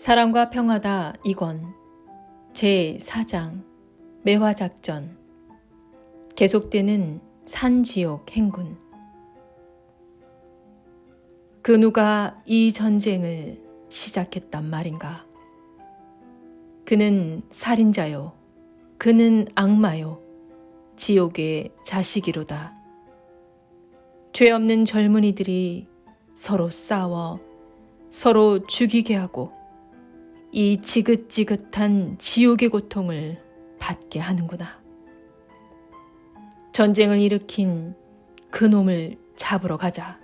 사랑과 평화다 이권 제4장 매화작전 계속되는 산지옥 행군. 그 누가 이 전쟁을 시작했단 말인가. 그는 살인자요, 그는 악마요, 지옥의 자식이로다. 죄 없는 젊은이들이 서로 싸워 서로 죽이게 하고 이 지긋지긋한 지옥의 고통을 받게 하는구나. 전쟁을 일으킨 그놈을 잡으러 가자.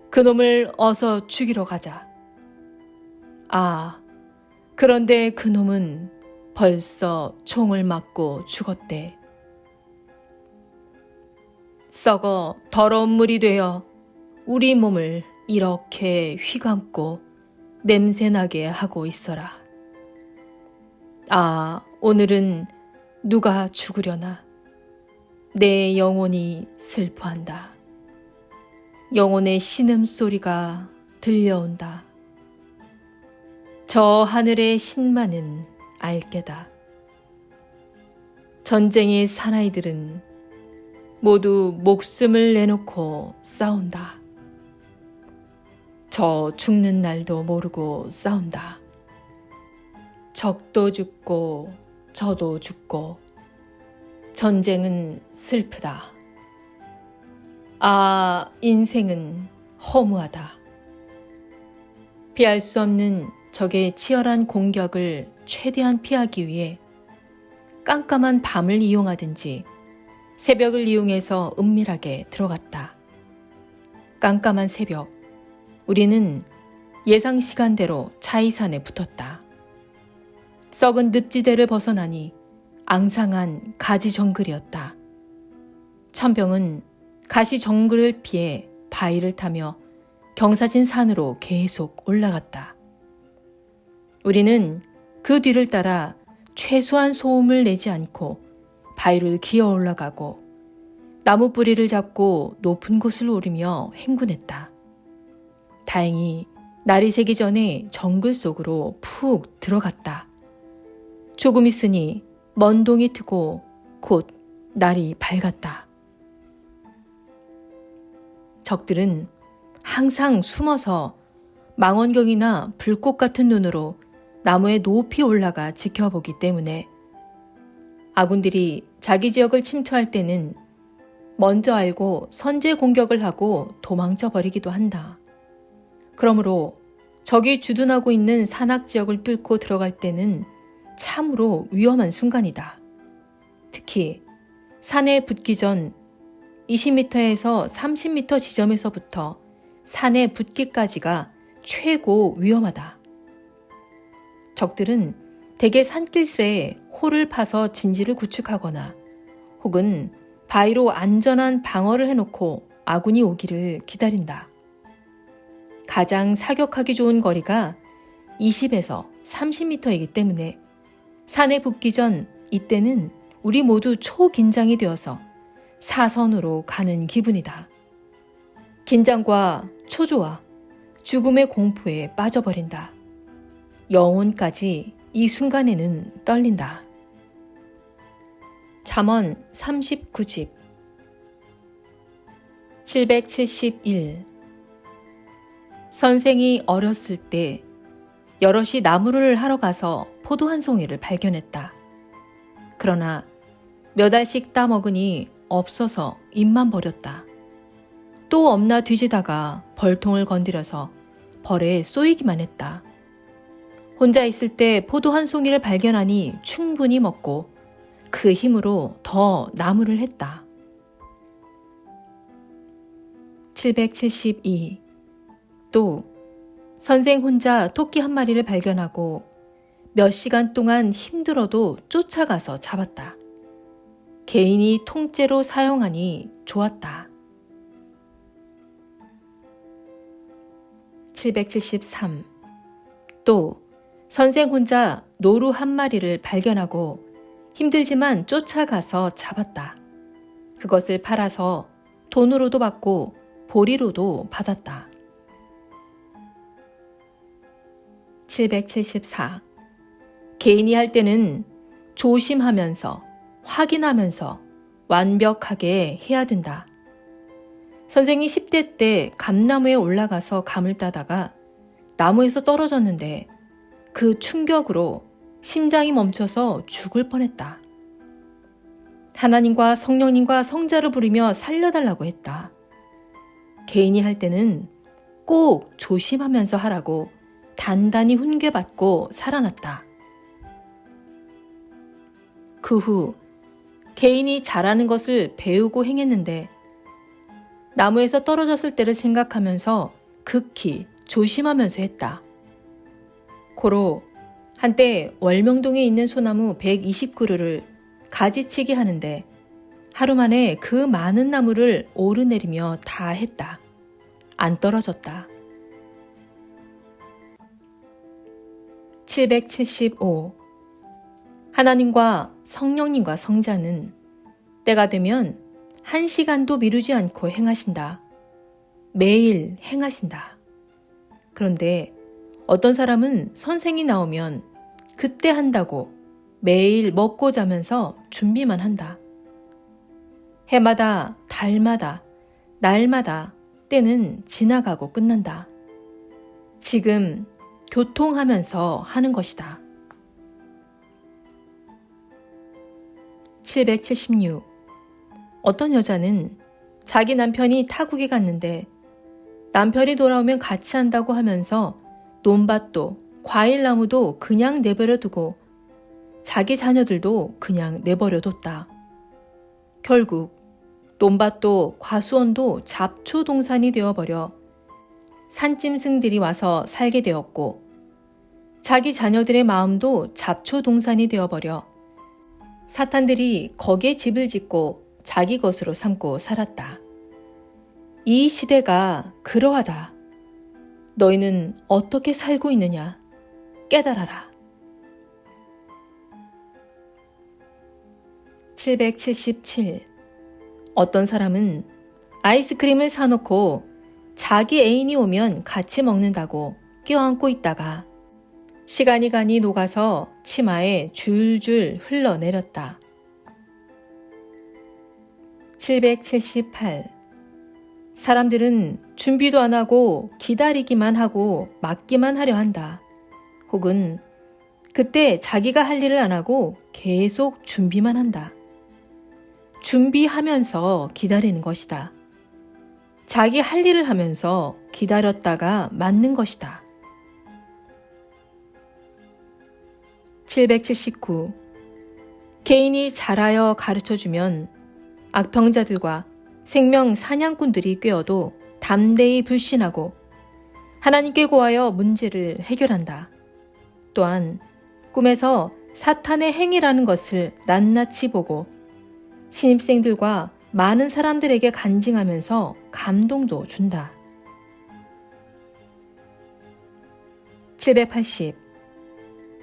그놈을 어서 죽이러 가자. 아, 그런데 그놈은 벌써 총을 맞고 죽었대. 썩어 더러운 물이 되어 우리 몸을 이렇게 휘감고 냄새나게 하고 있어라. 아, 오늘은 누가 죽으려나. 내 영혼이 슬퍼한다. 영혼의 신음소리가 들려온다. 저 하늘의 신만은 알게다. 전쟁의 사나이들은 모두 목숨을 내놓고 싸운다. 저 죽는 날도 모르고 싸운다. 적도 죽고 저도 죽고 전쟁은 슬프다. 아, 인생은 허무하다. 피할 수 없는 적의 치열한 공격을 최대한 피하기 위해 깜깜한 밤을 이용하든지 새벽을 이용해서 은밀하게 들어갔다. 깜깜한 새벽, 우리는 예상 시간대로 차이산에 붙었다. 썩은 늪지대를 벗어나니 앙상한 가지 정글이었다. 천병은 가시 정글을 피해 바위를 타며 경사진 산으로 계속 올라갔다. 우리는 그 뒤를 따라 최소한 소음을 내지 않고 바위를 기어 올라가고 나무 뿌리를 잡고 높은 곳을 오르며 행군했다. 다행히 날이 새기 전에 정글 속으로 푹 들어갔다. 조금 있으니 먼 동이 트고 곧 날이 밝았다. 적들은 항상 숨어서 망원경이나 불꽃 같은 눈으로 나무에 높이 올라가 지켜보기 때문에 아군들이 자기 지역을 침투할 때는 먼저 알고 선제 공격을 하고 도망쳐 버리기도 한다. 그러므로 적이 주둔하고 있는 산악 지역을 뚫고 들어갈 때는 참으로 위험한 순간이다. 특히 산에 붙기 전 20m에서 30m 지점에서부터 산에 붙기까지가 최고 위험하다. 적들은 대개 산길에 홀을 파서 진지를 구축하거나 혹은 바위로 안전한 방어를 해놓고 아군이 오기를 기다린다. 가장 사격하기 좋은 거리가 20에서 30m이기 때문에 산에 붙기 전 이때는 우리 모두 초긴장이 되어서 사선으로 가는 기분이다. 긴장과 초조와 죽음의 공포에 빠져버린다. 영혼까지 이 순간에는 떨린다. 잠언 39집 771 선생이 어렸을 때 여럿이 나무를 하러 가서 포도 한 송이를 발견했다. 그러나 몇 알씩 따먹으니 없어서 입만 버렸다. 또 없나 뒤지다가 벌통을 건드려서 벌에 쏘이기만 했다. 혼자 있을 때 포도 한 송이를 발견하니 충분히 먹고 그 힘으로 더 나무를 했다. 772 또 선생 혼자 토끼 한 마리를 발견하고 몇 시간 동안 힘들어도 쫓아가서 잡았다. 개인이 통째로 사용하니 좋았다. 773 또 선생 혼자 노루 한 마리를 발견하고 힘들지만 쫓아가서 잡았다. 그것을 팔아서 돈으로도 받고 보리로도 받았다. 774. 개인이 할 때는 조심하면서, 확인하면서 완벽하게 해야 된다. 선생이 10대 때 감나무에 올라가서 감을 따다가 나무에서 떨어졌는데 그 충격으로 심장이 멈춰서 죽을 뻔했다. 하나님과 성령님과 성자를 부르며 살려달라고 했다. 개인이 할 때는 꼭 조심하면서 하라고 단단히 훈계받고 살아났다. 그 후 개인이 잘하는 것을 배우고 행했는데 나무에서 떨어졌을 때를 생각하면서 극히 조심하면서 했다. 고로 한때 월명동에 있는 소나무 120그루를 가지치기 하는데 하루 만에 그 많은 나무를 오르내리며 다 했다. 안 떨어졌다. 775. 하나님과 성령님과 성자는 때가 되면 1시간도 미루지 않고 행하신다. 매일 행하신다. 그런데 어떤 사람은 선생이 나오면 그때 한다고 매일 먹고 자면서 준비만 한다. 해마다, 달마다, 날마다 때는 지나가고 끝난다. 지금 교통하면서 하는 것이다. 776. 어떤 여자는 자기 남편이 타국에 갔는데 남편이 돌아오면 같이 한다고 하면서 논밭도 과일나무도 그냥 내버려 두고 자기 자녀들도 그냥 내버려 뒀다. 결국 논밭도 과수원도 잡초 동산이 되어버려 산짐승들이 와서 살게 되었고 자기 자녀들의 마음도 잡초 동산이 되어버려 사탄들이 거기에 집을 짓고 자기 것으로 삼고 살았다. 이 시대가 그러하다. 너희는 어떻게 살고 있느냐? 깨달아라. 777. 어떤 사람은 아이스크림을 사놓고 자기 애인이 오면 같이 먹는다고 껴안고 있다가 시간이 가니 녹아서 치마에 줄줄 흘러내렸다. 778. 사람들은 준비도 안 하고 기다리기만 하고 맡기만 하려 한다. 혹은 그때 자기가 할 일을 안 하고 계속 준비만 한다. 준비하면서 기다리는 것이다. 자기 할 일을 하면서 기다렸다가 맞는 것이다. 779. 개인이 잘하여 가르쳐주면 악평자들과 생명 사냥꾼들이 꿰어도 담대히 불신하고 하나님께 고하여 문제를 해결한다. 또한 꿈에서 사탄의 행위라는 것을 낱낱이 보고 신입생들과 많은 사람들에게 간증하면서 감동도 준다. 780.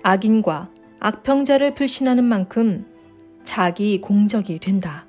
악인과 악평자를 불신하는 만큼 자기 공적이 된다.